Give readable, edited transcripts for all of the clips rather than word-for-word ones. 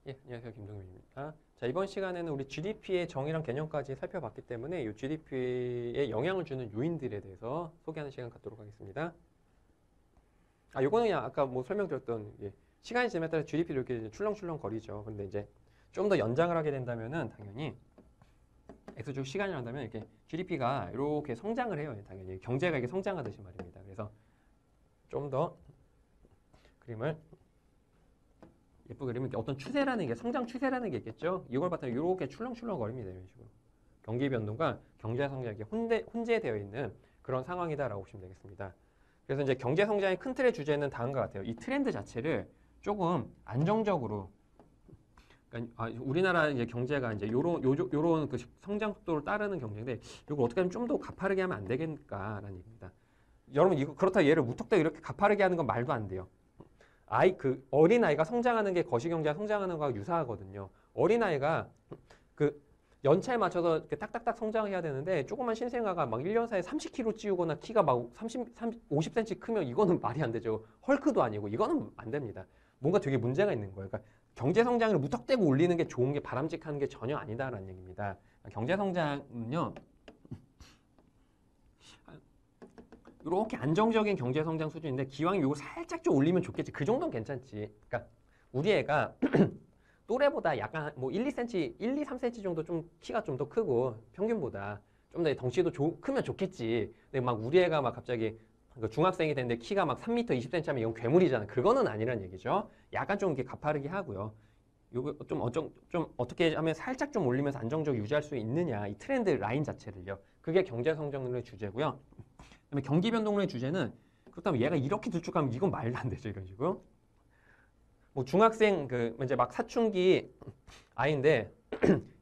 예, 안녕하세요. 김동민입니다. 자, 이번 시간에는 우리 GDP의 정의랑 개념까지 살펴봤기 때문에 이 GDP에 영향을 주는 요인들에 대해서 소개하는 시간 갖도록 하겠습니다. 요거는 그냥 아까 뭐 설명드렸던 시간이 지남에 따라 GDP를 이렇게 출렁출렁 거리죠. 근데 이제 좀 더 연장을 하게 된다면은 당연히 X축 시간이 한다면 이렇게 GDP가 이렇게 성장을 해요. 당연히 경제가 이게 성장하듯이 말입니다. 그래서 좀 더 그림을 예쁘게 그리면 어떤 추세라는 게 성장 추세라는 게 있겠죠. 이걸 바탕으로 이렇게 출렁출렁 거립니다. 이런 식으로 경기 변동과 경제 성장이 혼재되어 있는 그런 상황이다라고 보시면 되겠습니다. 그래서 이제 경제 성장의 큰 틀의 주제는 다음과 같아요. 이 트렌드 자체를 조금 안정적으로, 그러니까 우리나라 이제 경제가 이제 요런 그 성장 속도를 따르는 경제인데 이걸 어떻게 하면 좀 더 가파르게 하면 안 되겠는가라는 얘기입니다. 여러분 이거 그렇다 얘를 무턱대고 이렇게 가파르게 하는 건 말도 안 돼요. 어린아이가 성장하는 게 거시경제가 성장하는 거하고 유사하거든요. 어린아이가 그 연차에 맞춰서 이렇게 딱딱딱 성장해야 되는데 조그만 신생아가 막 1년 사이에 30kg 찌우거나 키가 막 50cm 크면 이거는 말이 안 되죠. 헐크도 아니고 이거는 안 됩니다. 뭔가 되게 문제가 있는 거예요. 그러니까 경제 성장을 무턱대고 올리는 게 좋은 게 바람직한 게 전혀 아니다라는 얘기입니다. 경제 성장은요. 이렇게 안정적인 경제 성장 수준인데 기왕 이거 살짝 좀 올리면 좋겠지. 그 정도는 괜찮지. 그러니까 우리 애가 또래보다 약간 뭐 1, 2cm, 1, 2, 3cm 정도 좀 키가 좀 더 크고 평균보다 좀 더 덩치도 크면 좋겠지. 근데 막 우리 애가 막 갑자기 중학생이 됐는데 키가 막 3m 20cm 하면 이건 괴물이잖아. 그거는 아니란 얘기죠. 약간 좀 이렇게 가파르게 하고요. 요거 좀 어떻게 하면 살짝 좀 올리면서 안정적으로 유지할 수 있느냐. 이 트렌드 라인 자체를요. 그게 경제 성장률의 주제고요. 그다음에 경기 변동률의 주제는 그렇다면 얘가 이렇게 들쭉하면 이건 말도 안 되죠. 이런 식으로. 뭐 중학생 이제 막 사춘기 아이인데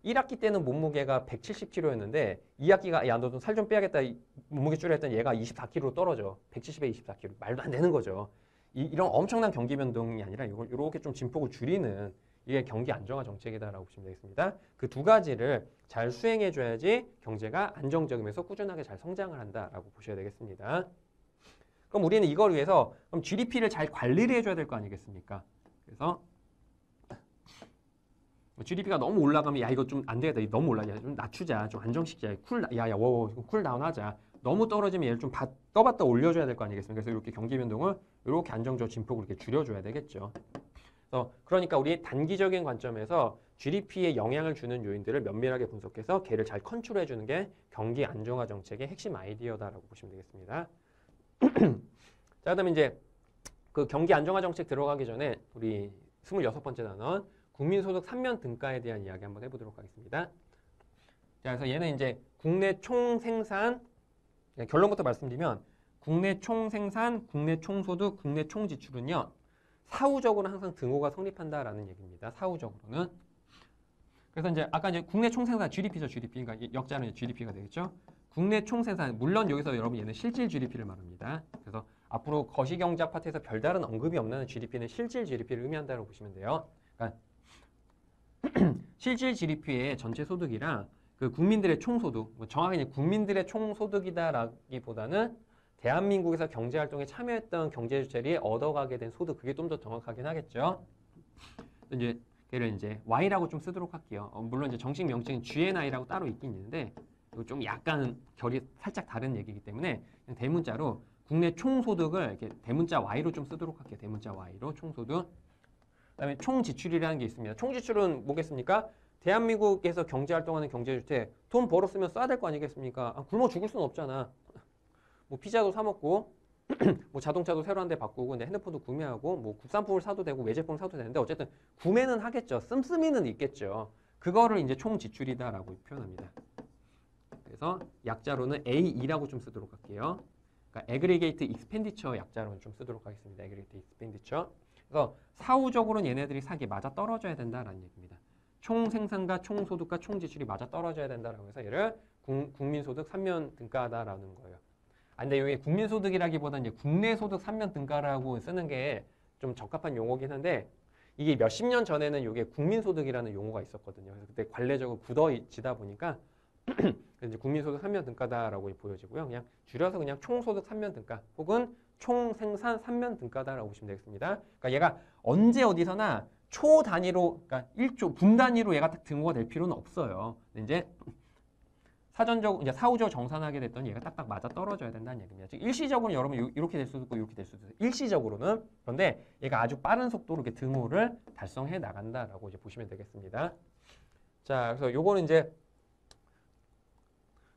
1학기 때는 몸무게가 170kg였는데 2학기가 야 너 좀 살 좀 빼야겠다 몸무게 줄여 했더니 얘가 24kg로 떨어져. 170에 24kg. 말도 안 되는 거죠. 이런 엄청난 경기 변동이 아니라 이렇게 좀 진폭을 줄이는 이게 경기 안정화 정책이다라고 보시면 되겠습니다. 그 두 가지를 잘 수행해 줘야지 경제가 안정적이면서 꾸준하게 잘 성장을 한다라고 보셔야 되겠습니다. 그럼 우리는 이걸 위해서 그럼 GDP를 잘 관리를 해줘야 될 거 아니겠습니까? 그래서 GDP가 너무 올라가면 야 이거 좀 안 되겠다. 너무 올라. 야 좀 낮추자. 좀 안정시키자. 쿨다운 하자. 너무 떨어지면 얘를 좀 떠봤다 올려줘야 될 거 아니겠습니까? 그래서 이렇게 경기 변동을 이렇게 안정적으로 진폭을 이렇게 줄여줘야 되겠죠. 그러니까 우리 단기적인 관점에서 GDP에 영향을 주는 요인들을 면밀하게 분석해서 걔를 잘 컨트롤해주는 게 경기 안정화 정책의 핵심 아이디어다라고 보시면 되겠습니다. 자, 그다음에 이제 그 경기 안정화 정책 들어가기 전에 우리 26번째 단원 국민소득 3면 등가에 대한 이야기 한번 해보도록 하겠습니다. 자, 그래서 얘는 이제 국내 총생산 결론부터 말씀드리면 국내 총생산, 국내 총소득, 국내 총지출은요. 사후적으로 항상 등호가 성립한다라는 얘기입니다. 사후적으로는. 그래서 이제 아까 이제 국내 총생산 GDP죠, GDP. 그러니까 역자는 이제 GDP가 되겠죠. 국내 총생산 물론 여기서 여러분 얘는 실질 GDP를 말합니다. 그래서 앞으로 거시경제 파트에서 별다른 언급이 없는 GDP는 실질 GDP를 의미한다고 보시면 돼요. 그러니까 실질 GDP의 전체 소득이랑 그 국민들의 총소득, 뭐 정확히 국민들의 총소득이다라기보다는 대한민국에서 경제활동에 참여했던 경제주체들이 얻어가게 된 소득, 그게 좀 더 정확하긴 하겠죠. 이제 걔를 이제 Y라고 좀 쓰도록 할게요. 물론 이제 정식 명칭은 GNI라고 따로 있긴 있는데 좀 약간 결이 살짝 다른 얘기이기 때문에 그냥 대문자로 국내 총소득을 이렇게 대문자 Y로 좀 쓰도록 할게요. 대문자 Y로 총소득. 그다음에 총지출이라는 게 있습니다. 총지출은 뭐겠습니까? 대한민국에서 경제활동하는 경제주체 돈 벌었으면 써야 될 거 아니겠습니까? 굶어 죽을 수는 없잖아. 뭐 피자도 사 먹고 뭐 자동차도 새로 한 대 바꾸고 근데 핸드폰도 구매하고 뭐 국산품을 사도 되고 외제품을 사도 되는데 어쨌든 구매는 하겠죠. 씀씀이는 있겠죠. 그거를 이제 총지출이다라고 표현합니다. 그래서 약자로는 A2라고 좀 쓰도록 할게요. 그러니까 Aggregate Expenditure 약자로는 좀 쓰도록 하겠습니다. Aggregate Expenditure. 그래서 사후적으로는 얘네들이 사기에 맞아 떨어져야 된다라는 얘기입니다. 총생산과 총소득과 총지출이 맞아 떨어져야 된다라고 해서 얘를 국민소득 3면 등가다라는 거예요. 근데 여기 국민소득이라기보다는 이제 국내소득 3면 등가라고 쓰는 게 좀 적합한 용어긴 한데 이게 몇십 년 전에는 이게 국민소득이라는 용어가 있었거든요. 그래서 그때 관례적으로 굳어지다 보니까 이제 국민소득 3면 등가다라고 보여지고요. 그냥 줄여서 그냥 총소득 3면 등가 혹은 총생산 3면 등가다라고 보시면 되겠습니다. 그러니까 얘가 언제 어디서나 초 단위로, 그러니까 1조, 분 단위로 얘가 딱 등호가 될 필요는 없어요. 근데 이제 사전적, 이제 사후적으로 정산하게 됐더니 얘가 딱딱 맞아 떨어져야 된다는 얘기입니다. 즉 일시적으로는 여러분 이렇게 될 수도 있고 이렇게 될 수도 있어요. 일시적으로는. 그런데 얘가 아주 빠른 속도로 이렇게 등호를 달성해 나간다라고 이제 보시면 되겠습니다. 자, 그래서 요거는 이제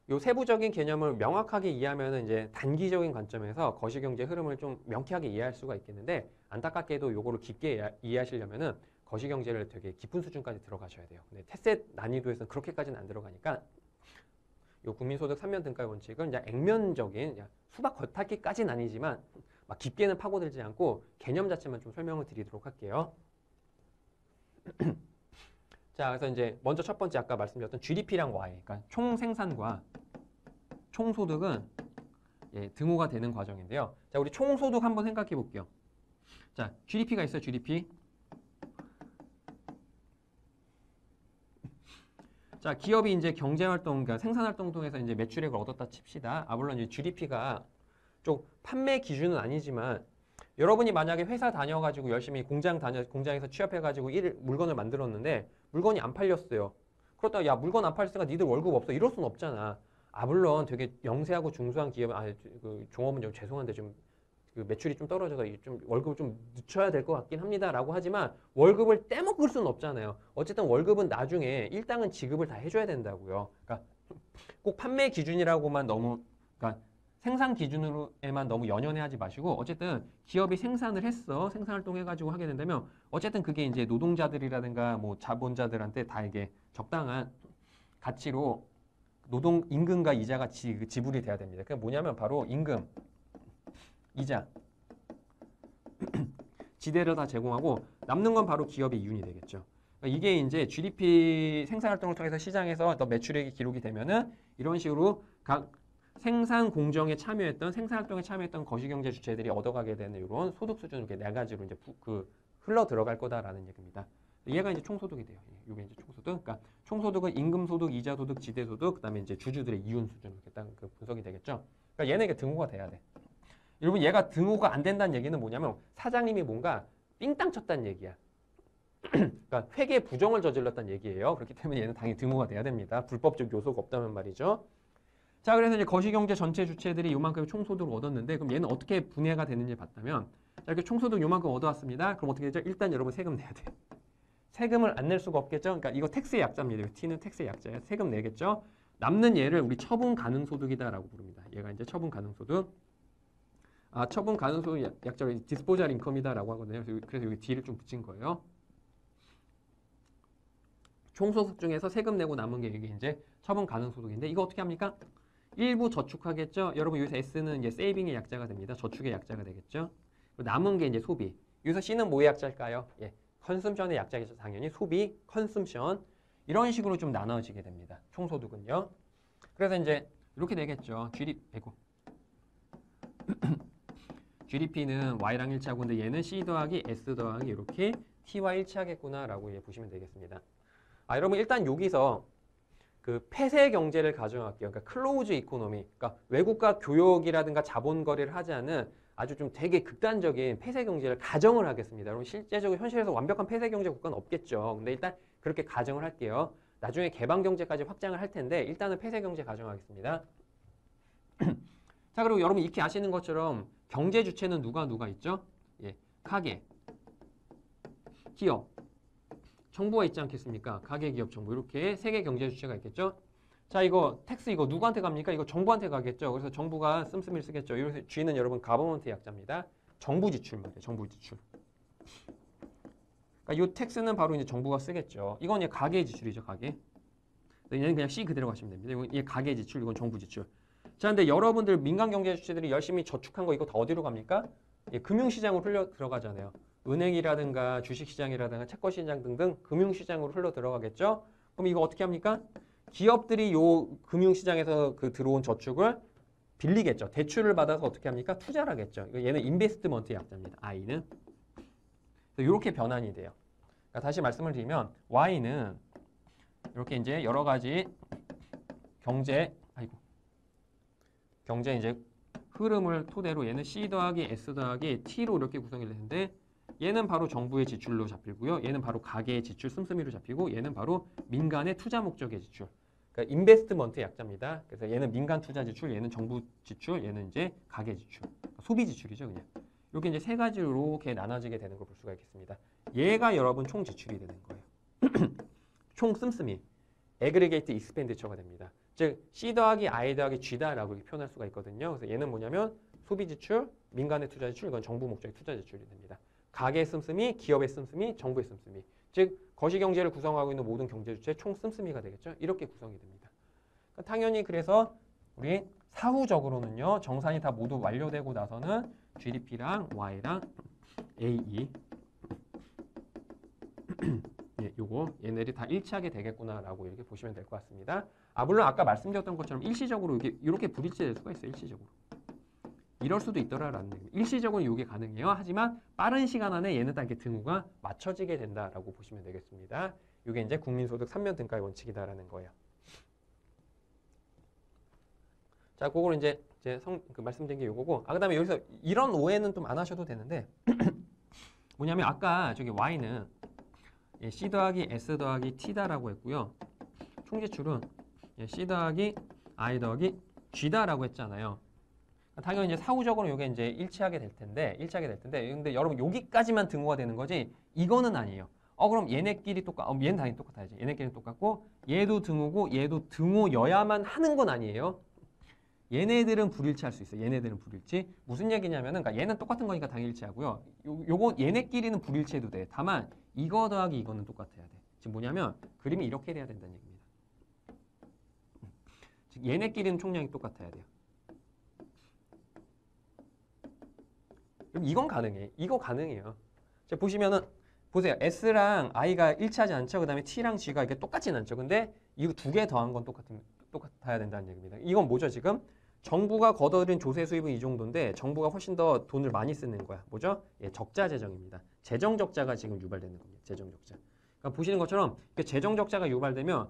요 세부적인 개념을 명확하게 이해하면 이제 단기적인 관점에서 거시경제 흐름을 좀 명쾌하게 이해할 수가 있겠는데 안타깝게도 요거를 깊게 이해하시려면은 거시경제를 되게 깊은 수준까지 들어가셔야 돼요. 근데 테셋 난이도에서는 그렇게까지는 안 들어가니까 요 국민소득 3면 등가의 원칙은 그냥 액면적인 그냥 수박 겉핥기까지는 아니지만 막 깊게는 파고들지 않고 개념 자체만 좀 설명을 드리도록 할게요. 자, 그래서 이제 먼저 첫 번째 아까 말씀드렸던 GDP랑 Y, 그러니까 총 생산과 총 소득은 예, 등호가 되는 과정인데요. 자, 우리 총 소득 한번 생각해 볼게요. 자, GDP가 있어요, GDP. 자, 기업이 이제 경제활동, 그러니까 생산활동 통해서 이제 매출액을 얻었다 칩시다. 아, 물론 이제 GDP가 좀 판매 기준은 아니지만 여러분이 만약에 회사 다녀가지고 열심히 공장에서 취업해가지고 물건을 만들었는데 물건이 안 팔렸어요. 그렇다고 야, 물건 안 팔렸으니까 니들 월급 없어. 이럴 순 없잖아. 아, 물론 되게 영세하고 중소한 기업, 그 종업은 좀 죄송한데 좀 그 매출이 좀 떨어져서 좀 월급을 좀 늦춰야 될 것 같긴 합니다라고 하지만 월급을 떼먹을 수는 없잖아요. 어쨌든 월급은 나중에 일당은 지급을 다 해줘야 된다고요. 그러니까 꼭 판매 기준이라고만 너무, 그러니까 생산 기준으로에만 너무 연연해하지 마시고 어쨌든 기업이 생산을 했어, 생산활동 해가지고 하게 된다면 어쨌든 그게 이제 노동자들이라든가 뭐 자본자들한테 다 이게 적당한 가치로 노동 임금과 이자가 지불이 돼야 됩니다. 그게 뭐냐면 바로 임금, 이자, 지대를 다 제공하고 남는 건 바로 기업의 이윤이 되겠죠. 그러니까 이게 이제 GDP 생산활동을 통해서 시장에서 더 매출액이 기록이 되면은 이런 식으로 각 생산 공정에 참여했던 생산활동에 참여했던 거시경제 주체들이 얻어가게 되는 이런 소득 수준 이렇게 네 가지로 이제 흘러 들어갈 거다라는 얘기입니다. 얘가 이제 총소득이 돼요. 이게 이제 총소득. 그러니까 총소득은 임금소득, 이자소득, 지대소득, 그다음에 이제 주주들의 이윤 수준 이렇게 딱 그 분석이 되겠죠. 그러니까 얘는 이게 등호가 돼야 돼. 여러분 얘가 등호가 안 된다는 얘기는 뭐냐면 사장님이 뭔가 삥땅 쳤다는 얘기야. 그러니까 회계 부정을 저질렀다는 얘기예요. 그렇기 때문에 얘는 당연히 등호가 돼야 됩니다. 불법적 요소가 없다면 말이죠. 자, 그래서 이제 거시경제 전체 주체들이 요만큼의 총소득을 얻었는데 그럼 얘는 어떻게 분해가 되는지 봤다면 자, 이렇게 총소득 요만큼 얻어왔습니다. 그럼 어떻게 되죠? 일단 여러분 세금 내야 돼. 세금을 안 낼 수가 없겠죠. 그러니까 이거 텍스의 약자입니다. T는 텍스의 약자예요. 세금 내겠죠. 남는 얘를 우리 처분 가능 소득이다라고 부릅니다. 얘가 이제 처분 가능 소득. 아, 처분 가능 소득 약자로 디스포잘 인컴이다라고 하거든요. 그래서 여기 D를 좀 붙인 거예요. 총소득 중에서 세금 내고 남은 게 이게 이제 처분 가능 소득인데 이거 어떻게 합니까? 일부 저축하겠죠. 여러분 여기서 S는 이제 세이빙의 약자가 됩니다. 저축의 약자가 되겠죠. 남은 게 이제 소비. 여기서 C는 뭐의 약자일까요? 예, 컨섬션의 약자겠죠. 당연히 소비, 컨섬션 이런 식으로 좀 나눠지게 됩니다. 총소득은요. 그래서 이제 이렇게 되겠죠. GDP는 Y랑 일치하고 근데 얘는 C 더하기 S 더하기 이렇게 T와 일치하겠구나라고 보시면 되겠습니다. 아, 여러분 일단 여기서 그 폐쇄 경제를 가정할게요. 그러니까 클로우즈 이코노미, 그러니까 외국과 교역이라든가 자본 거래를 하지 않은 아주 좀 되게 극단적인 폐쇄 경제를 가정을 하겠습니다. 여러분 실제적으로 현실에서 완벽한 폐쇄 경제 국가는 없겠죠. 근데 일단 그렇게 가정을 할게요. 나중에 개방 경제까지 확장을 할 텐데 일단은 폐쇄 경제 가정하겠습니다. 자, 그리고 여러분 익히 아시는 것처럼 경제 주체는 누가 있죠? 예, 가계, 기업, 정부가 있지 않겠습니까? 가계, 기업, 정부 이렇게 세 개 경제 주체가 있겠죠? 자, 이거 텍스 이거 누구한테 갑니까? 이거 정부한테 가겠죠. 그래서 정부가 씀씀이를 쓰겠죠. 이래서 G는 여러분 가버먼트 약자입니다. 정부 지출 말이에요. 정부 지출. 그러니까 이 텍스는 바로 이제 정부가 쓰겠죠. 이건 이제 가계 지출이죠. 가계. 얘는 그냥 C 그대로 가시면 됩니다. 이건 얘 가계 지출, 이건 정부 지출. 자, 근데 여러분들 민간 경제 주체들이 열심히 저축한 거 이거 다 어디로 갑니까? 예, 금융시장으로 흘러 들어가잖아요. 은행이라든가 주식시장이라든가 채권시장 등등 금융시장으로 흘러 들어가겠죠? 그럼 이거 어떻게 합니까? 기업들이 요 금융시장에서 그 들어온 저축을 빌리겠죠. 대출을 받아서 어떻게 합니까? 투자를 하겠죠. 얘는 인베스트먼트 약자입니다. I는. 이렇게 변환이 돼요. 그러니까 다시 말씀을 드리면 Y는 이렇게 이제 여러 가지 경제 이제 흐름을 토대로 얘는 C 더하기 S 더하기 T로 이렇게 구성이 되는데 얘는 바로 정부의 지출로 잡히고요. 얘는 바로 가계의 지출 씀씀이로 잡히고 얘는 바로 민간의 투자 목적의 지출. 그러니까 인베스트먼트 약자입니다. 그래서 얘는 민간 투자 지출, 얘는 정부 지출, 얘는 이제 가계 지출. 소비 지출이죠, 그냥. 이렇게 이제 세 가지로 이렇게 나눠지게 되는 걸 볼 수가 있겠습니다. 얘가 여러분 총 지출이 되는 거예요. 총 씀씀이. 에그리게이트 익스펜디처가 됩니다. 즉 C 더하기 I 더하기 G다라고 이렇게 표현할 수가 있거든요. 그래서 얘는 뭐냐면 소비 지출, 민간의 투자 지출, 이건 정부 목적의 투자 지출이 됩니다. 가계의 씀씀이, 기업의 씀씀이, 정부의 씀씀이. 즉 거시경제를 구성하고 있는 모든 경제 주체의 총 씀씀이가 되겠죠. 이렇게 구성이 됩니다. 그러니까 당연히 그래서 우리 사후적으로는요. 정산이 다 모두 완료되고 나서는 GDP랑 Y랑 AE 예, 요거 얘네들이 다 일치하게 되겠구나라고 이렇게 보시면 될 것 같습니다. 물론 아까 말씀드렸던 것처럼 일시적으로 이렇게 불일치될 수가 있어요. 일시적으로. 이럴 수도 있더라라는 얘기입니다. 일시적으로 이게 가능해요. 하지만 빠른 시간 안에 얘는 다 이렇게 등호가 맞춰지게 된다라고 보시면 되겠습니다. 이게 이제 국민소득 3면 등가의 원칙이다라는 거예요. 자, 그걸 이제 말씀드린 게 요거고. 그다음에 여기서 이런 오해는 좀 안 하셔도 되는데 뭐냐면 아까 저기 Y는 C 더하기 S 더하기 T다라고 했고요. 총지출은 C 더하기 I 더하기 G다라고 했잖아요. 당연히 이제 사후적으로 이게 이제 일치하게 될 텐데, 근데 여러분 여기까지만 등호가 되는 거지 이거는 아니에요. 그럼 얘네끼리 얘는 당연히 똑같아야지. 얘네끼리는 똑같고 얘도 등호고 얘도 등호여야만 하는 건 아니에요. 얘네들은 불일치할 수 있어요. 얘네들은 불일치. 무슨 얘기냐면은, 그러니까 얘는 똑같은 거니까 당연히 일치하고요. 요거 얘네끼리는 불일치해도 돼. 다만 이거 더하기 이거는 똑같아야 돼. 지금 뭐냐면 그림이 이렇게 돼야 된다는 얘기입니다. 즉 얘네끼리는 총량이 똑같아야 돼요. 그럼 이건 가능해. 이거 가능해요. 자, 보시면은 보세요. S랑 I가 일치하지 않죠. 그 다음에 T랑 G가 이게 똑같지는 않죠. 근데 이거 두 개 더한 건 똑같아야 된다는 얘기입니다. 이건 뭐죠 지금? 정부가 걷어들인 조세 수입은 이 정도인데 정부가 훨씬 더 돈을 많이 쓰는 거야. 뭐죠? 예, 적자 재정입니다. 재정 적자가 지금 유발되는 겁니다. 재정 적자. 그러니까 보시는 것처럼 재정 적자가 유발되면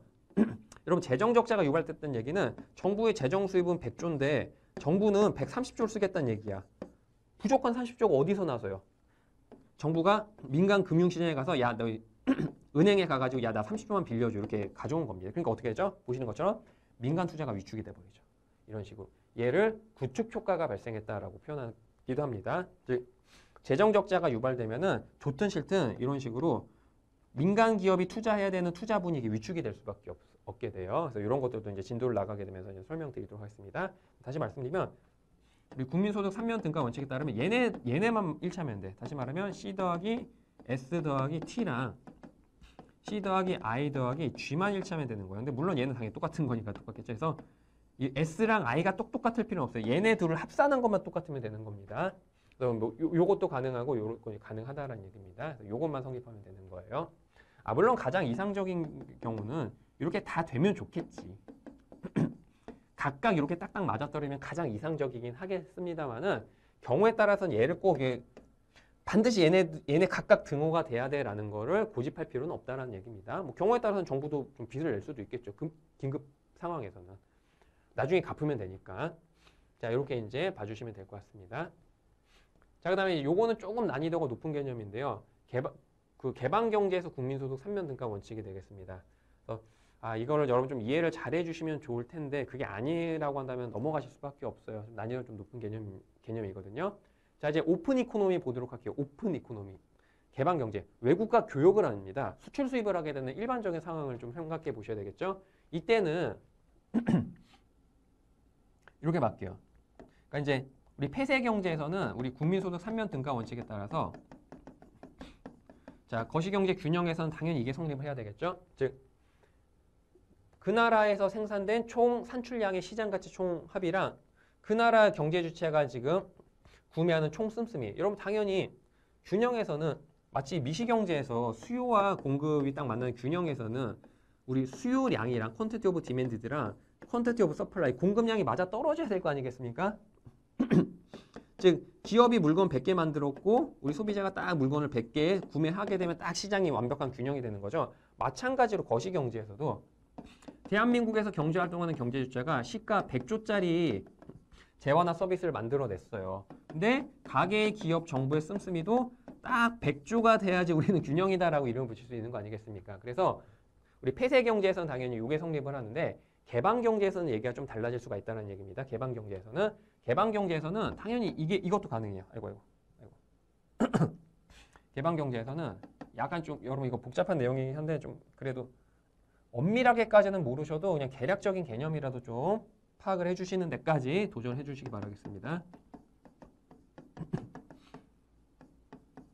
여러분 재정 적자가 유발됐다는 얘기는 정부의 재정 수입은 100조인데 정부는 130조를 쓰겠다는 얘기야. 부족한 30조가 어디서 나서요? 정부가 민간 금융시장에 가서 야, 너 은행에 가가지고 야, 나 30조만 빌려줘. 이렇게 가져온 겁니다. 그러니까 어떻게 되죠? 보시는 것처럼 민간 투자가 위축이 돼버리죠. 이런 식으로. 얘를 구축 효과가 발생했다라고 표현하기도 합니다. 즉 재정 적자가 유발되면은 좋든 싫든 이런 식으로 민간 기업이 투자해야 되는 투자 분위기 위축이 될 수밖에 없게 돼요. 그래서 이런 것들도 이제 진도를 나가게 되면서 이제 설명드리도록 하겠습니다. 다시 말씀드리면 우리 국민소득 3면 등가 원칙에 따르면 얘네만 일치하면 돼. 다시 말하면 C 더하기 S 더하기 T랑 C 더하기 I 더하기 G만 일치하면 되는 거예요. 근데 물론 얘는 당연히 똑같은 거니까 똑같겠죠. 그래서 이 S랑 I가 똑같을 필요는 없어요. 얘네 둘을 합산한 것만 똑같으면 되는 겁니다. 그래서 뭐 요것도 가능하고 요것도 가능하다라는 얘기입니다. 그래서 요것만 성립하면 되는 거예요. 물론 가장 이상적인 경우는 이렇게 다 되면 좋겠지. 각각 이렇게 딱딱 맞아떨어지면 가장 이상적이긴 하겠습니다만은 경우에 따라서는 얘를 꼭 반드시 얘네 각각 등호가 돼야 돼라는 거를 고집할 필요는 없다라는 얘기입니다. 뭐 경우에 따라서는 정부도 좀 빚을 낼 수도 있겠죠. 긴급 상황에서는. 나중에 갚으면 되니까. 자, 이렇게 이제 봐주시면 될 것 같습니다. 자, 그 다음에 요거는 조금 난이도가 높은 개념인데요. 개방 경제에서 국민소득 3면 등가 원칙이 되겠습니다. 그래서 이거를 여러분 좀 이해를 잘 해주시면 좋을 텐데 그게 아니라고 한다면 넘어가실 수밖에 없어요. 난이도가 좀 높은 개념이거든요. 자, 이제 오픈 이코노미 보도록 할게요. 오픈 이코노미. 개방 경제. 외국과 교역을 합니다. 수출 수입을 하게 되는 일반적인 상황을 좀 생각해 보셔야 되겠죠. 이때는 이렇게 바뀌어요. 그러니까 이제 우리 폐쇄 경제에서는 우리 국민소득 3면 등가 원칙에 따라서 자, 거시경제 균형에서는 당연히 이게 성립을 해야 되겠죠. 즉 그 나라에서 생산된 총 산출량의 시장가치 총 합이랑 그 나라 경제 주체가 지금 구매하는 총 씀씀이. 여러분 당연히 균형에서는 마치 미시경제에서 수요와 공급이 딱 맞는 균형에서는 우리 수요량이랑 퀀티티 오브 디맨드랑 퀀티티 오브 서플라이 공급량이 맞아 떨어져야 될 거 아니겠습니까? 즉 기업이 물건 100개 만들었고 우리 소비자가 딱 물건을 100개 구매하게 되면 딱 시장이 완벽한 균형이 되는 거죠. 마찬가지로 거시경제에서도 대한민국에서 경제활동하는 경제주체가 시가 100조짜리 재화나 서비스를 만들어냈어요. 근데 가계, 기업, 정부의 씀씀이도 딱 100조가 돼야지 우리는 균형이다라고 이름을 붙일 수 있는 거 아니겠습니까? 그래서 우리 폐쇄 경제에서는 당연히 이게 성립을 하는데 개방 경제에서는 얘기가 좀 달라질 수가 있다는 얘기입니다. 개방 경제에서는 당연히 이것도 가능해요. 아이고. 개방 경제에서는 약간 좀 여러분 이거 복잡한 내용이긴 한데 좀 그래도 엄밀하게까지는 모르셔도 그냥 개략적인 개념이라도 좀 파악을 해주시는 데까지 도전해 주시기 바라겠습니다.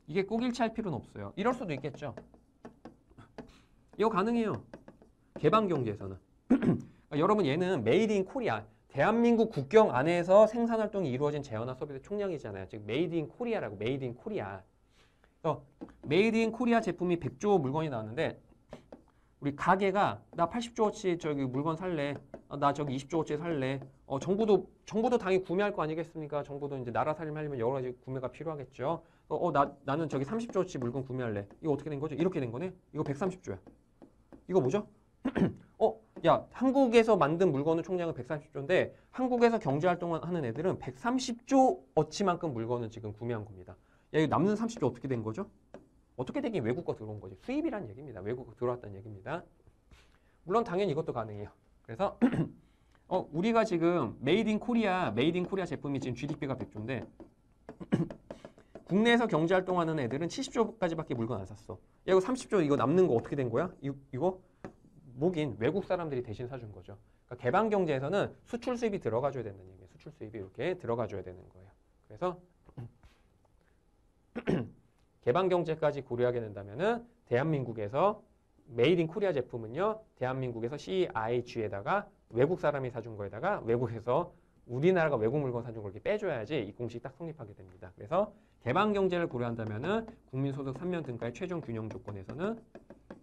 이게 꼭 일치할 필요는 없어요. 이럴 수도 있겠죠. 이거 가능해요. 개방 경제에서는. 그러니까 여러분 얘는 메이드 인 코리아. 대한민국 국경 안에서 생산 활동이 이루어진 재화나 서비스 총량이잖아요. 즉 메이드 인 코리아라고 메이드 인 코리아. 메이드 인 코리아 제품이 100조 물건이 나왔는데 우리 가게가 나 80조어치 저기 물건 살래. 나 저기 20조어치 살래. 정부도 당연히 구매할 거 아니겠습니까? 정부도 이제 나라 살림하려면 여러 가지 구매가 필요하겠죠. 나는 저기 30조어치 물건 구매할래. 이거 어떻게 된 거죠? 이렇게 된 거네? 이거 130조야. 이거 뭐죠? 야, 한국에서 만든 물건은 총량은 130조인데 한국에서 경제활동을 하는 애들은 130조어치만큼 물건을 지금 구매한 겁니다. 야, 이거 남는 30조 어떻게 된 거죠? 어떻게 되긴 외국 거 들어온 거지. 수입이란 얘기입니다. 외국 거 들어왔다는 얘기입니다. 물론 당연히 이것도 가능해요. 그래서 우리가 지금 메이드 인 코리아 제품이 지금 GDP가 100조인데 국내에서 경제활동하는 애들은 70조까지밖에 물건 안 샀어. 야, 이거 30조 이거 남는 거 어떻게 된 거야? 이거 뭐긴 외국 사람들이 대신 사준 거죠. 그러니까 개방 경제에서는 수출 수입이 들어가줘야 된다는 얘기예요. 수출 수입이 이렇게 들어가줘야 되는 거예요. 그래서 개방 경제까지 고려하게 된다면은 대한민국에서 메이드 인 코리아 제품은요. 대한민국에서 CIG에다가 외국 사람이 사준 거에다가 외국에서 우리나라가 외국 물건 사준 걸 이렇게 빼줘야지 이 공식이 딱 성립하게 됩니다. 그래서 개방 경제를 고려한다면은 국민소득 3년 등가의 최종 균형 조건에서는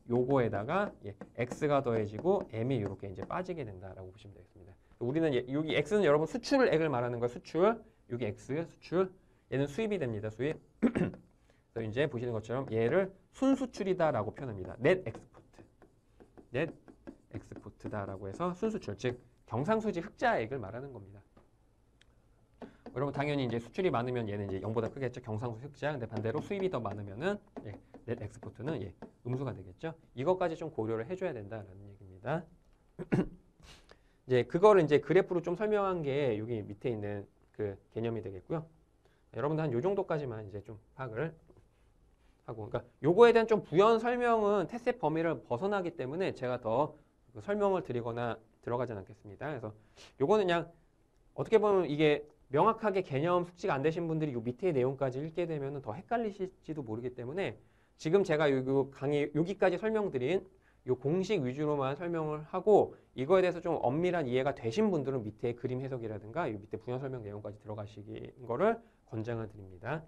요거에다가 X가 더해지고 M이 이렇게 이제 빠지게 된다라고 보시면 되겠습니다. 우리는 여기 X는 여러분 수출액을 말하는 거예요. 수출. 여기 X 수출. 얘는 수입이 됩니다. 수입. 그래서 이제 보시는 것처럼 얘를 순수출이다라고 표현합니다. 넷 엑스포트다라고 해서 순수출, 즉 경상수지 흑자액을 말하는 겁니다. 여러분 당연히 이제 수출이 많으면 얘는 이제 0보다 크겠죠. 경상수지 흑자. 근데 반대로 수입이 더 많으면은 넷 엑스포트는 음수가 되겠죠. 이것까지 좀 고려를 해줘야 된다라는 얘기입니다. 이제 그거를 이제 그래프로 좀 설명한 게 여기 밑에 있는 그 개념이 되겠고요. 여러분들 한 요 정도까지만 이제 좀 파악을 하고, 그러니까 요거에 대한 좀 부연 설명은 테스트 범위를 벗어나기 때문에 제가 더 설명을 드리거나 들어가진 않겠습니다. 그래서 요거는 그냥 어떻게 보면 이게 명확하게 개념 숙지가 안 되신 분들이 요 밑에 내용까지 읽게 되면 더 헷갈리실지도 모르기 때문에 지금 제가 요 강의 여기까지 설명드린 요 공식 위주로만 설명을 하고 이거에 대해서 좀 엄밀한 이해가 되신 분들은 밑에 그림 해석이라든가 요 밑에 부연 설명 내용까지 들어가시는 거를 권장을 드립니다.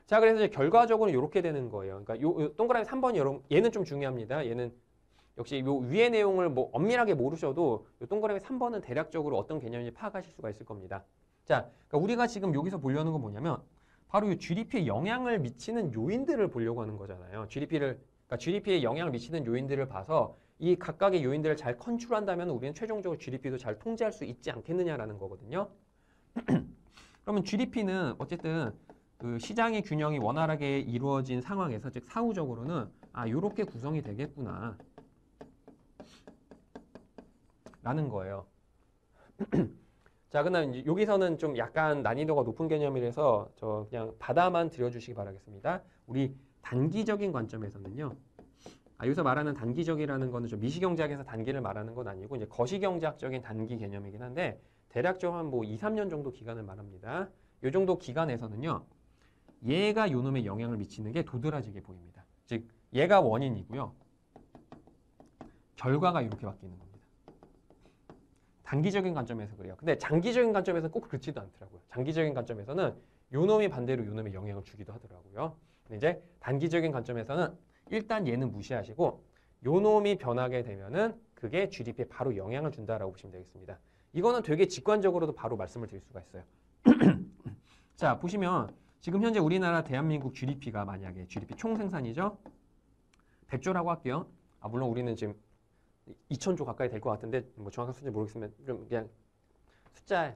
자, 그래서 이제 결과적으로 이렇게 되는 거예요. 그러니까 요 동그라미 3번이 여러분 얘는 좀 중요합니다. 얘는 역시 요 위의 내용을 뭐 엄밀하게 모르셔도 요 동그라미 3번은 대략적으로 어떤 개념인지 파악하실 수가 있을 겁니다. 자, 그러니까 우리가 지금 여기서 보려는 건 뭐냐면 바로 이 GDP에 영향을 미치는 요인들을 보려고 하는 거잖아요. 그러니까 GDP에 영향을 미치는 요인들을 봐서 이 각각의 요인들을 잘 컨트롤한다면 우리는 최종적으로 GDP도 잘 통제할 수 있지 않겠느냐라는 거거든요. 그러면 GDP는 어쨌든 그 시장의 균형이 원활하게 이루어진 상황에서 즉 사후적으로는 요렇게 구성이 되겠구나 라는 거예요. 자, 그다음 여기서는 좀 약간 난이도가 높은 개념이라서 저 그냥 받아만 드려주시기 바라겠습니다. 우리 단기적인 관점에서는요. 여기서 말하는 단기적이라는 거는 좀 미시경제학에서 단기를 말하는 건 아니고 이제 거시경제학적인 단기 개념이긴 한데 대략적으로 한 뭐 2, 3년 정도 기간을 말합니다. 이 정도 기간에서는요. 얘가 요놈에 영향을 미치는 게 도드라지게 보입니다. 즉 얘가 원인이고요. 결과가 이렇게 바뀌는 겁니다. 단기적인 관점에서 그래요. 근데 장기적인 관점에서는 꼭 그렇지도 않더라고요. 장기적인 관점에서는 요놈이 반대로 요놈에 영향을 주기도 하더라고요. 근데 이제 단기적인 관점에서는 일단 얘는 무시하시고 요놈이 변하게 되면은 그게 GDP에 바로 영향을 준다라고 보시면 되겠습니다. 이거는 되게 직관적으로도 바로 말씀을 드릴 수가 있어요. 자, 보시면 지금 현재 우리나라 대한민국 GDP가 만약에 GDP 총생산이죠. 100조라고 할게요. 물론 우리는 지금 2000조 가까이 될 것 같은데 뭐 정확한 숫자 모르겠으면 좀 그냥 숫자에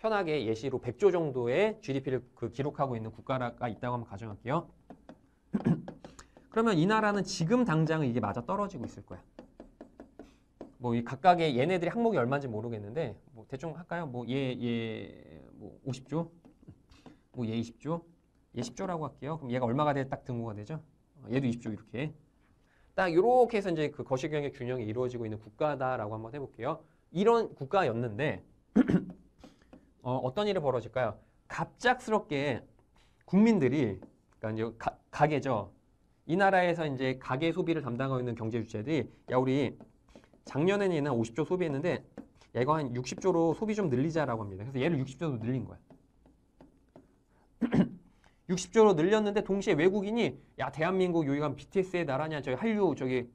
편하게 예시로 100조 정도의 GDP를 기록하고 있는 국가가 있다고 한번 가정할게요. 그러면 이 나라는 지금 당장은 이게 맞아 떨어지고 있을 거야. 뭐 이 각각의 얘네들이 항목이 얼마인지 모르겠는데 뭐 대충 할까요? 뭐 뭐 50조, 뭐 얘 20조, 얘 10조라고 할게요. 그럼 얘가 얼마가 돼? 딱 등호가 되죠. 얘도 20조 이렇게. 딱 이렇게 해서 이제 그 거시경의 균형이 이루어지고 있는 국가다라고 한번 해볼게요. 이런 국가였는데 어떤 일이 벌어질까요? 갑작스럽게 국민들이 그러니까 이제 가계죠. 이 나라에서 이제 가계 소비를 담당하고 있는 경제 주체들이 야 우리 작년에는 얘는 50조 소비했는데 야 이거 한 60조로 소비 좀 늘리자라고 합니다. 그래서 얘를 60조로 늘린 거야. 60조로 늘렸는데 동시에 외국인이 야 대한민국 여기가 BTS의 나라냐 저기 한류 저기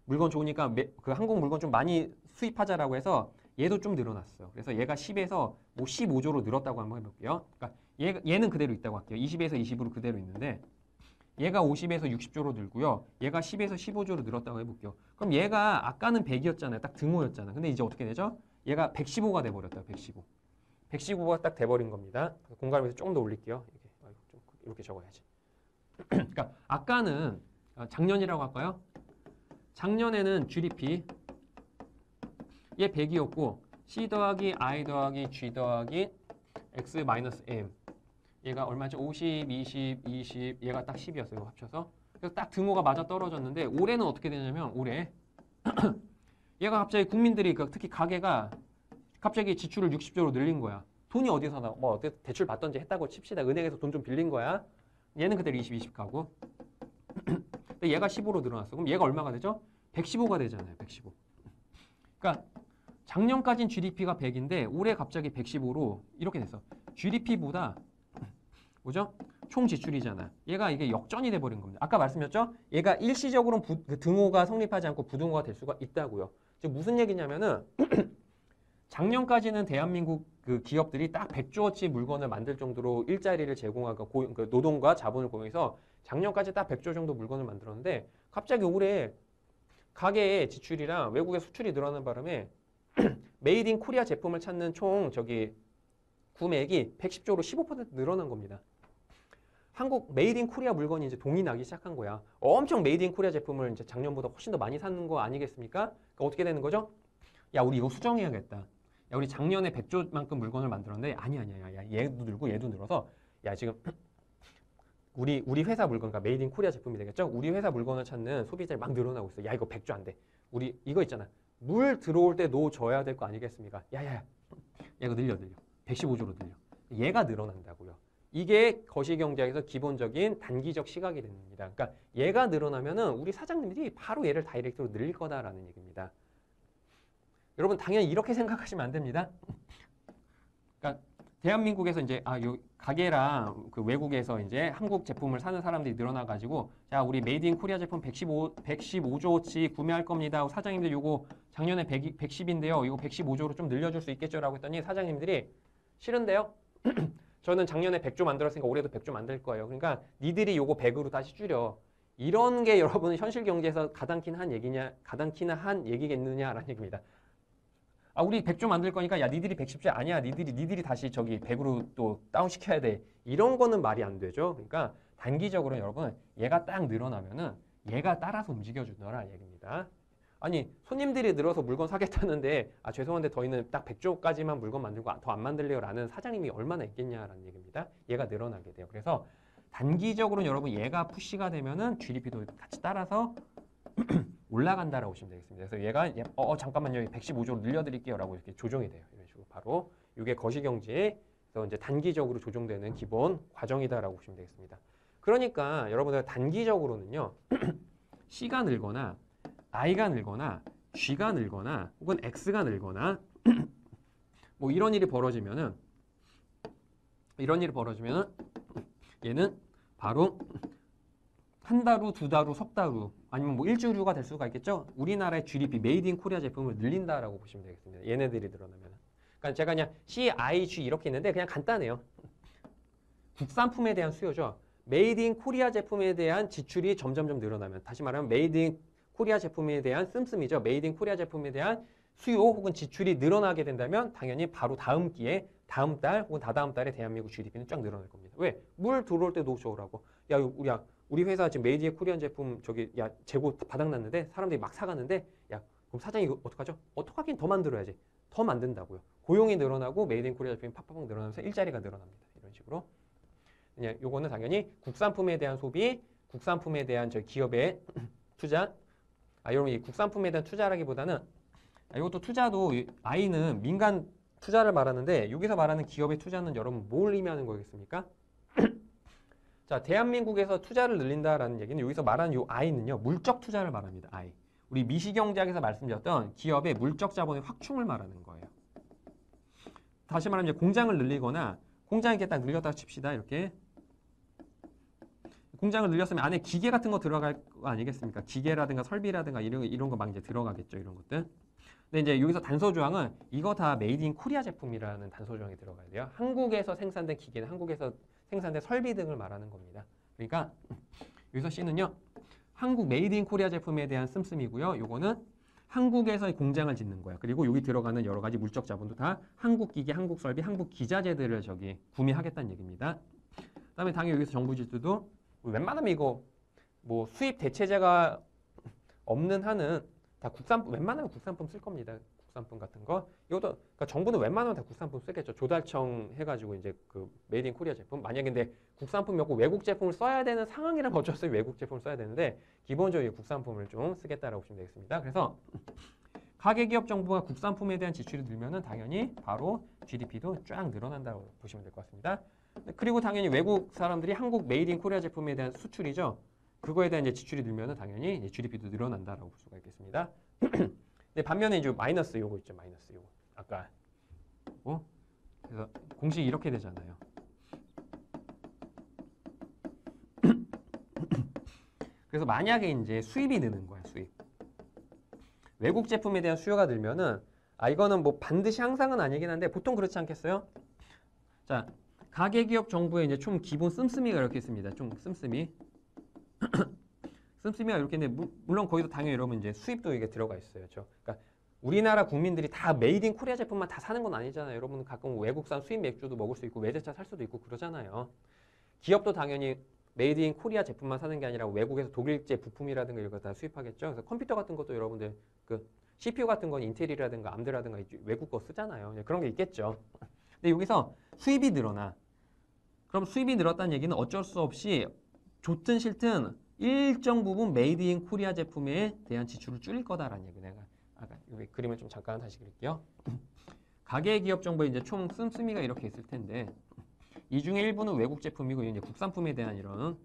물건 좋으니까 그 한국 물건 좀 많이 수입하자라고 해서 얘도 좀 늘어났어. 그래서 얘가 10에서 뭐 15조로 늘었다고 한번 해볼게요. 그러니까 얘는 그대로 있다고 할게요. 20에서 20으로 그대로 있는데 얘가 50에서 60조로 늘고요. 얘가 10에서 15조로 늘었다고 해볼게요. 그럼 얘가 아까는 100이었잖아요. 딱 등호였잖아. 근데 이제 어떻게 되죠? 얘가 115가 돼버렸다. 115. 115가 딱 돼버린 겁니다. 공간에서 조금 더 올릴게요. 이렇게 적어야지. 그러니까 아까는 작년이라고 할까요? 작년에는 GDP 얘 100이었고 C 더하기 I 더하기 G 더하기 X 마이너스 M 얘가 얼마죠? 50, 20, 20 얘가 딱 10이었어요. 이거 합쳐서. 그래서 딱 등호가 맞아 떨어졌는데 올해는 어떻게 되냐면 올해 얘가 갑자기 국민들이 특히 가계가 갑자기 지출을 60조로 늘린 거야. 돈이 어디서 나? 뭐 대출 받던지 했다고 칩시다. 은행에서 돈 좀 빌린 거야. 얘는 그대로 20, 20 가고. 근데 얘가 15로 늘어났어. 그럼 얘가 얼마가 되죠? 115가 되잖아요. 115. 그러니까 작년까진 GDP가 100인데 올해 갑자기 115로 이렇게 됐어. GDP보다 뭐죠? 총 지출이잖아. 얘가 이게 역전이 돼버린 겁니다. 아까 말씀드렸죠? 얘가 일시적으로는 그 등호가 성립하지 않고 부등호가 될 수가 있다고요. 지금 무슨 얘기냐면은 작년까지는 대한민국 그 기업들이 딱 100조어치 물건을 만들 정도로 일자리를 제공하고 그 노동과 자본을 고용해서 작년까지 딱 100조 정도 물건을 만들었는데 갑자기 올해 가계의 지출이랑 외국의 수출이 늘어나는 바람에 메이드 인 코리아 제품을 찾는 총 구매액이 110조로 15% 늘어난 겁니다. 한국 메이드 인 코리아 물건이 이제 동이 나기 시작한 거야. 엄청 메이드 인 코리아 제품을 이제 작년보다 훨씬 더 많이 사는 거 아니겠습니까? 그러니까 어떻게 되는 거죠? 야, 우리 이거 수정해야겠다. 야, 우리 작년에 100조만큼 물건을 만들었는데 아니야. 얘도 늘고 얘도 늘어서 야, 지금 우리 회사 물건, 그러니까 메이드 인 코리아 제품이 되겠죠? 우리 회사 물건을 찾는 소비자들이 막 늘어나고 있어. 야, 이거 100조 안 돼. 우리 이거 있잖아. 물 들어올 때 노 줘야 될 거 아니겠습니까? 야, 이거 늘려. 115조로 늘려. 얘가 늘어난다고요. 이게 거시경제학에서 기본적인 단기적 시각이 됩니다. 그러니까 얘가 늘어나면은 우리 사장님들이 바로 얘를 다이렉트로 늘릴 거다라는 얘기입니다. 여러분 당연히 이렇게 생각하시면 안 됩니다. 그러니까 대한민국에서 이제 요 가게랑 그 외국에서 이제 한국 제품을 사는 사람들이 늘어나가지고 자 우리 메이드 인 코리아 제품 115조치 구매할 겁니다. 사장님들 요거 작년에 110인데요. 이거 115조로 좀 늘려줄 수 있겠죠라고 했더니 사장님들이 싫은데요. 저는 작년에 100조 만들었으니까 올해도 100조 만들 거예요. 그러니까 니들이 요거 100으로 다시 줄여. 이런 게 여러분 현실 경제에서 가당키나 한 얘기겠느냐라는 얘기입니다. 우리 100조 만들 거니까 야 니들이 110조 아니야. 니들이 다시 저기 100으로 또 다운시켜야 돼. 이런 거는 말이 안 되죠. 그러니까 단기적으로 여러분 얘가 딱 늘어나면은 얘가 따라서 움직여 주더라 얘기입니다. 아니 손님들이 늘어서 물건 사겠다는데 죄송한데 저희는 딱 100조까지만 물건 만들고 더 안 만들래요 라는 사장님이 얼마나 있겠냐라는 얘기입니다. 얘가 늘어나게 돼요. 그래서 단기적으로 여러분 얘가 푸시가 되면은 GDP도 같이 따라서 올라간다라고 보시면 되겠습니다. 그래서 얘가 잠깐만요 115조로 늘려드릴게요 라고 이렇게 조정이 돼요. 이런 식으로 바로 이게 거시경제에서 이제 단기적으로 조정되는 기본 과정이다라고 보시면 되겠습니다. 그러니까 여러분들 단기적으로는요 C가 늘거나 I가 늘거나 G가 늘거나 혹은 X가 늘거나 뭐 이런 일이 벌어지면은 얘는 바로 한 달 후, 두 달 후, 석 달 후 아니면 뭐 일주일 후가 될 수가 있겠죠. 우리나라의 GDP 메이드 인 코리아 제품을 늘린다라고 보시면 되겠습니다. 얘네들이 늘어나면. 그러니까 제가 그냥 C, I, G 이렇게 있는데 그냥 간단해요. 국산품에 대한 수요죠. 메이드 인 코리아 제품에 대한 지출이 점점점 늘어나면 다시 말하면 메이드 인 코리아 제품에 대한 씀씀이죠. 메이드 인 코리아 제품에 대한 수요 혹은 지출이 늘어나게 된다면 당연히 바로 다음 기에 다음 달 혹은 다다음 달에 대한민국 GDP는 쫙 늘어날 겁니다. 왜? 물 들어올 때 노쇼라고. 우리 회사 지금 메이드 인 코리안 제품 야 재고 바닥 났는데 사람들이 막 사가는데 야 그럼 사장이 이거 어떡하죠? 어떡하긴 더 만들어야지. 더 만든다고요. 고용이 늘어나고 메이드 인 코리아 제품이 팍팍 늘어나면서 일자리가 늘어납니다. 이런 식으로. 그냥 요거는 당연히 국산품에 대한 소비, 국산품에 대한 저희 기업의 투자. 여러분 이 국산품에 대한 투자라기보다는 이것도 투자도 I는 민간 투자를 말하는데 여기서 말하는 기업의 투자는 여러분 뭘 의미하는 거겠습니까? 자, 대한민국에서 투자를 늘린다라는 얘기는 여기서 말하는 이 I는요. 물적 투자를 말합니다. I. 우리 미시경제학에서 말씀드렸던 기업의 물적 자본의 확충을 말하는 거예요. 다시 말하면 이제 공장을 늘리거나 공장 이렇게 딱 늘렸다고 칩시다. 이렇게. 공장을 늘렸으면 안에 기계 같은 거 들어갈 거 아니겠습니까? 기계라든가 설비라든가 이런 거 막 이제 들어가겠죠. 이런 것들. 근데 이제 여기서 단서 조항은 이거 다 메이드 인 코리아 제품이라는 단서 조항이 들어가야 돼요. 한국에서 생산된 기계는 한국에서 생산된 설비 등을 말하는 겁니다. 그러니까 여기서 C는요. 한국 메이드 인 코리아 제품에 대한 씀씀이고요. 요거는 한국에서 공장을 짓는 거야. 그리고 여기 들어가는 여러 가지 물적 자본도 다 한국 기계, 한국 설비, 한국 기자재들을 구매하겠다는 얘기입니다. 그다음에 당연히 여기서 정부 질투도 웬만하면 이거 뭐 수입 대체제가 없는 한은 다 웬만하면 국산품 쓸 겁니다. 국산품 같은 거. 이것도, 그러니까 정부는 웬만하면 다 국산품 쓰겠죠. 조달청 해가지고 이제 그 메이드 인 코리아 제품. 만약에 근데 국산품이 없고 외국 제품을 써야 되는 상황이라면 어쩔 수 없이 외국 제품을 써야 되는데 기본적으로 국산품을 좀 쓰겠다라고 보시면 되겠습니다. 그래서 가계기업 정부가 국산품에 대한 지출이 늘면은 당연히 바로 GDP도 쫙 늘어난다고 보시면 될 것 같습니다. 그리고 당연히 외국 사람들이 한국 메이드 인 코리아 제품에 대한 수출이죠. 그거에 대한 이제 지출이 늘면은 당연히 이제 GDP도 늘어난다라고 볼 수가 있겠습니다. 근데 반면에 이제 마이너스 요거 있죠. 마이너스 요거. 아까 그래서 공식이 이렇게 되잖아요. 그래서 만약에 이제 수입이 느는 거야. 수입. 외국 제품에 대한 수요가 늘면은 이거는 뭐 반드시 항상은 아니긴 한데 보통 그렇지 않겠어요? 자, 가계기업 정부의 이제 총 기본 씀씀이가 이렇게 있습니다. 좀 씀씀이. 씀씀이가 이렇게 있는데 물론 거기도 당연히 여러분 이제 수입도 이게 들어가 있어요. 그러니까 우리나라 국민들이 다 메이드 인 코리아 제품만 다 사는 건 아니잖아요. 여러분 가끔 외국산 수입 맥주도 먹을 수 있고 외제차 살 수도 있고 그러잖아요. 기업도 당연히 메이드 인 코리아 제품만 사는 게 아니라 외국에서 독일제 부품이라든가 이런 거 다 수입하겠죠. 그래서 컴퓨터 같은 것도 여러분들 그 CPU 같은 건 인텔이라든가 암드라든가 외국 거 쓰잖아요. 그런 게 있겠죠. 근데 여기서 수입이 늘어나. 그럼 수입이 늘었다는 얘기는 어쩔 수 없이 좋든 싫든 일정 부분 메이드 인 코리아 제품에 대한 지출을 줄일 거다라는 얘기. 내가 아까 여기 그림을 좀 잠깐 다시 그릴게요. 가계기업 정보에 이제 총 씀씀이가 이렇게 있을 텐데 이 중에 일부는 외국 제품이고 이제 국산품에 대한 이런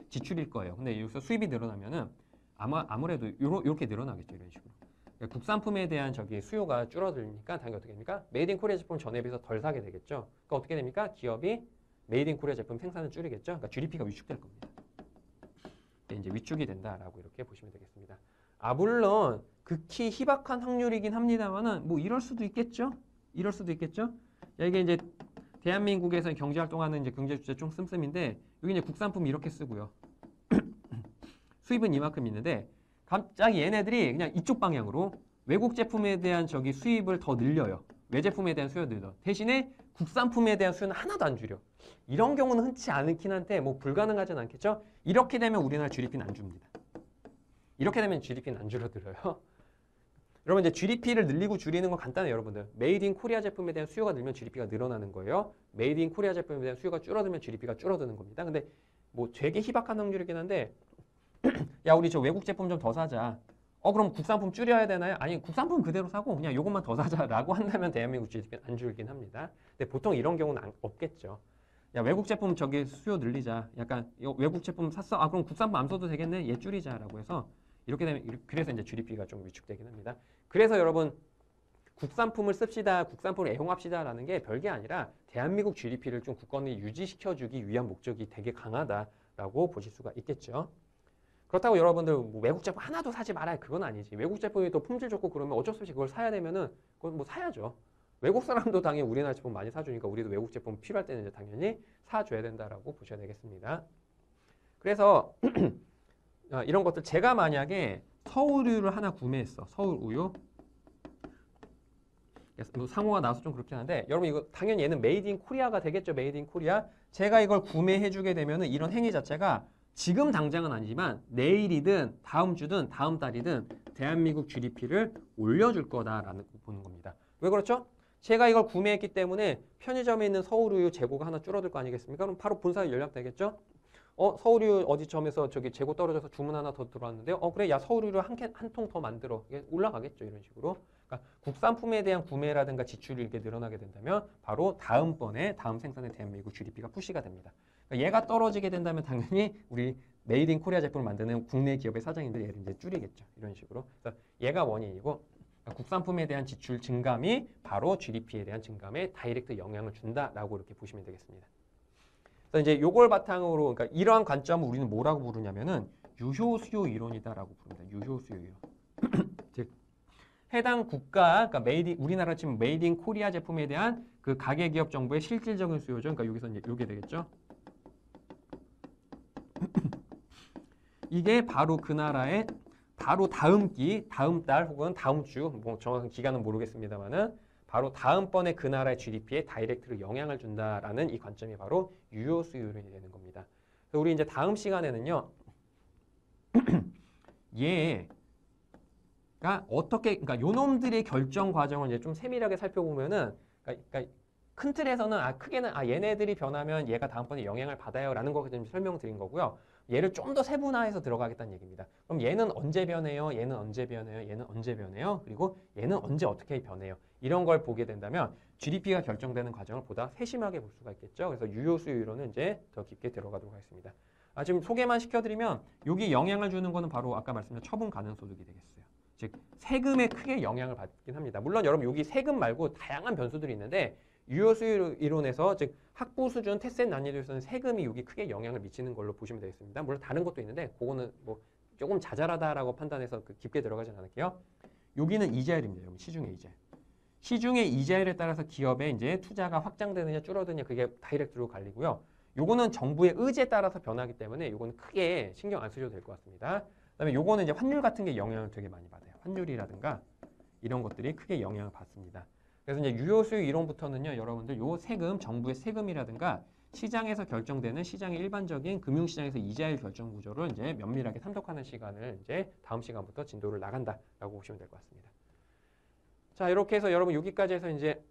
지출일 거예요. 근데 여기서 수입이 늘어나면은 아무래도 이렇게 늘어나겠죠. 이런 식으로. 그러니까 국산품에 대한 수요가 줄어들니까 당연히 어떻게 됩니까? 메이드 인 코리아 제품 전에 비해서 덜 사게 되겠죠. 그러니까 어떻게 됩니까? 기업이 메이드 인 코리아 제품 생산을 줄이겠죠. 그러니까 GDP가 위축될 겁니다. 이제 위축이 된다라고 이렇게 보시면 되겠습니다. 물론 극히 희박한 확률이긴 합니다만은 뭐 이럴 수도 있겠죠. 이럴 수도 있겠죠. 이게 이제 대한민국에서 경제 활동하는 이제 경제 주체 총 씀씀인데 여기 이제 국산품 이렇게 쓰고요. 수입은 이만큼 있는데 갑자기 얘네들이 그냥 이쪽 방향으로 외국 제품에 대한 수입을 더 늘려요. 외제품에 대한 수요 늘려. 대신에 국산품에 대한 수요는 하나도 안 줄여. 이런 경우는 흔치 않긴 한데 뭐 불가능하진 않겠죠. 이렇게 되면 우리나라 GDP는 안 줍니다. 이렇게 되면 GDP는 안 줄어들어요. 여러분 이제 GDP를 늘리고 줄이는 건 간단해요. 여러분들. 메이드 인 코리아 제품에 대한 수요가 늘면 GDP가 늘어나는 거예요. 메이드 인 코리아 제품에 대한 수요가 줄어들면 GDP가 줄어드는 겁니다. 근데 뭐 되게 희박한 확률이긴 한데 야 우리 저 외국 제품 좀 더 사자. 그럼 국산품 줄여야 되나요? 아니 국산품 그대로 사고 그냥 요것만 더 사자라고 한다면 대한민국 GDP는 안 줄긴 합니다. 근데 보통 이런 경우는 없겠죠. 야 외국 제품 수요 늘리자. 약간 외국 제품 샀어? 그럼 국산품 안 써도 되겠네? 얘 줄이자라고 해서 이렇게 되면 그래서 이제 GDP가 좀 위축되긴 합니다. 그래서 여러분 국산품을 씁시다, 국산품을 애용합시다라는 게 별게 아니라 대한민국 GDP를 좀 굳건히 유지시켜주기 위한 목적이 되게 강하다라고 보실 수가 있겠죠. 그렇다고 여러분들 뭐 외국 제품 하나도 사지 말아요. 그건 아니지. 외국 제품이 또 품질 좋고 그러면 어쩔 수 없이 그걸 사야 되면은 그건 뭐 사야죠. 외국 사람도 당연히 우리나라 제품 많이 사주니까 우리도 외국 제품 필요할 때는 이제 당연히 사줘야 된다라고 보셔야 되겠습니다. 그래서 이런 것들 제가 만약에 서울우유를 하나 구매했어. 서울우유. 뭐 상호가 나와서 좀 그렇긴 한데 여러분 이거 당연히 얘는 메이드 인 코리아가 되겠죠. 메이드 인 코리아. 제가 이걸 구매해 주게 되면은 이런 행위 자체가 지금 당장은 아니지만 내일이든 다음 주든 다음 달이든 대한민국 GDP를 올려줄 거다라는 거 보는 겁니다. 왜 그렇죠? 제가 이걸 구매했기 때문에 편의점에 있는 서울우유 재고가 하나 줄어들 거 아니겠습니까? 그럼 바로 본사에 연락되겠죠? 서울우유 어디 점에서 저기 재고 떨어져서 주문 하나 더 들어왔는데요. 그래, 야 서울우유 한 통 더 만들어. 이게 올라가겠죠, 이런 식으로. 그러니까 국산품에 대한 구매라든가 지출이 이렇게 늘어나게 된다면 바로 다음번에 다음 생산에 대한 미국 GDP가 푸시가 됩니다. 그러니까 얘가 떨어지게 된다면 당연히 우리 메이드 인 코리아 제품을 만드는 국내 기업의 사장님들이 얘를 이제 줄이겠죠, 이런 식으로. 그래서 얘가 원인이고. 국산품에 대한 지출 증감이 바로 GDP에 대한 증감에 다이렉트 영향을 준다라고 이렇게 보시면 되겠습니다. 그래서 이제 요걸 바탕으로 그러니까 이러한 관점을 우리는 뭐라고 부르냐면은 유효 수요 이론이다라고 부릅니다. 유효 수요 이론. 즉 해당 국가 그러니까 우리나라 지금 메이드 인 코리아 제품에 대한 그 가계 기업 정부의 실질적인 수요죠. 그러니까 여기서 이제 요게 되겠죠. 이게 바로 그 나라의 바로 다음 기, 다음 달 혹은 다음 주, 뭐 정확한 기간은 모르겠습니다만은 바로 다음번에 그 나라의 GDP에 다이렉트로 영향을 준다라는 이 관점이 바로 유효 수요율이 되는 겁니다. 그래서 우리 이제 다음 시간에는요, 얘가 어떻게, 그러니까 요놈들의 결정 과정을 이제 좀 세밀하게 살펴보면은, 그러니까 큰 틀에서는 크게는 얘네들이 변하면 얘가 다음번에 영향을 받아요라는 거 좀 설명드린 거고요. 얘를 좀 더 세분화해서 들어가겠다는 얘기입니다. 그럼 얘는 언제 변해요? 얘는 언제 변해요? 얘는 언제 변해요? 그리고 얘는 언제 어떻게 변해요? 이런 걸 보게 된다면 GDP가 결정되는 과정을 보다 세심하게 볼 수가 있겠죠. 그래서 유효 수요 이론은 이제 더 깊게 들어가도록 하겠습니다. 지금 소개만 시켜드리면 여기 영향을 주는 거는 바로 아까 말씀드린 처분 가능 소득이 되겠어요. 즉 세금에 크게 영향을 받긴 합니다. 물론 여러분 여기 세금 말고 다양한 변수들이 있는데 유효 수요 이론에서 즉 학부 수준 테스트 난이도에서는 세금이 여기 크게 영향을 미치는 걸로 보시면 되겠습니다. 물론 다른 것도 있는데 그거는 뭐 조금 자잘하다라고 판단해서 깊게 들어가진 않을게요. 여기는 이자율입니다. 여러분 시중의 이자율. 시중의 이자율에 따라서 기업의 이제 투자가 확장되느냐 줄어드느냐 그게 다이렉트로 갈리고요. 요거는 정부의 의지에 따라서 변하기 때문에 요거는 크게 신경 안 쓰셔도 될 것 같습니다. 그다음에 요거는 이제 환율 같은 게 영향을 되게 많이 받아요. 환율이라든가 이런 것들이 크게 영향을 받습니다. 그래서 이제 유효 수요 이론부터는요, 여러분들 요 세금, 정부의 세금이라든가 시장에서 결정되는 시장의 일반적인 금융시장에서 이자율 결정 구조를 이제 면밀하게 탐독하는 시간을 이제 다음 시간부터 진도를 나간다라고 보시면 될 것 같습니다. 자, 이렇게 해서 여러분 여기까지 해서 이제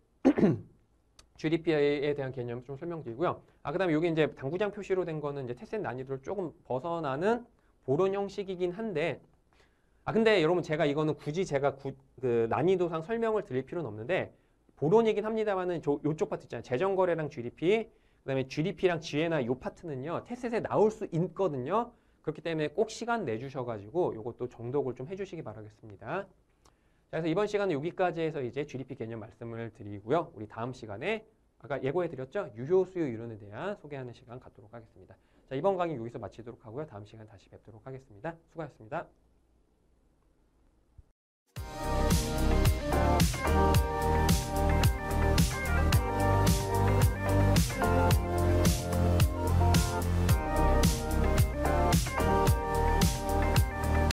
GDP에 대한 개념 좀 설명드리고요. 그다음에 여기 이제 당구장 표시로 된 거는 이제 테스트 난이도를 조금 벗어나는 보론 형식이긴 한데 근데 여러분 제가 이거는 굳이 제가 그 난이도상 설명을 드릴 필요는 없는데 보론이긴 합니다만은 요쪽 파트 있잖아요. 재정거래랑 GDP, 그다음에 GDP랑 GNI 요 파트는요. 테스트에 나올 수 있거든요. 그렇기 때문에 꼭 시간 내주셔가지고 요것도 정독을 좀 해주시기 바라겠습니다. 자, 그래서 이번 시간은 여기까지 해서 이제 GDP 개념 말씀을 드리고요. 우리 다음 시간에 아까 예고해드렸죠? 유효 수요 이론에 대한 소개하는 시간 갖도록 하겠습니다. 자, 이번 강의 여기서 마치도록 하고요. 다음 시간 다시 뵙도록 하겠습니다. 수고하셨습니다.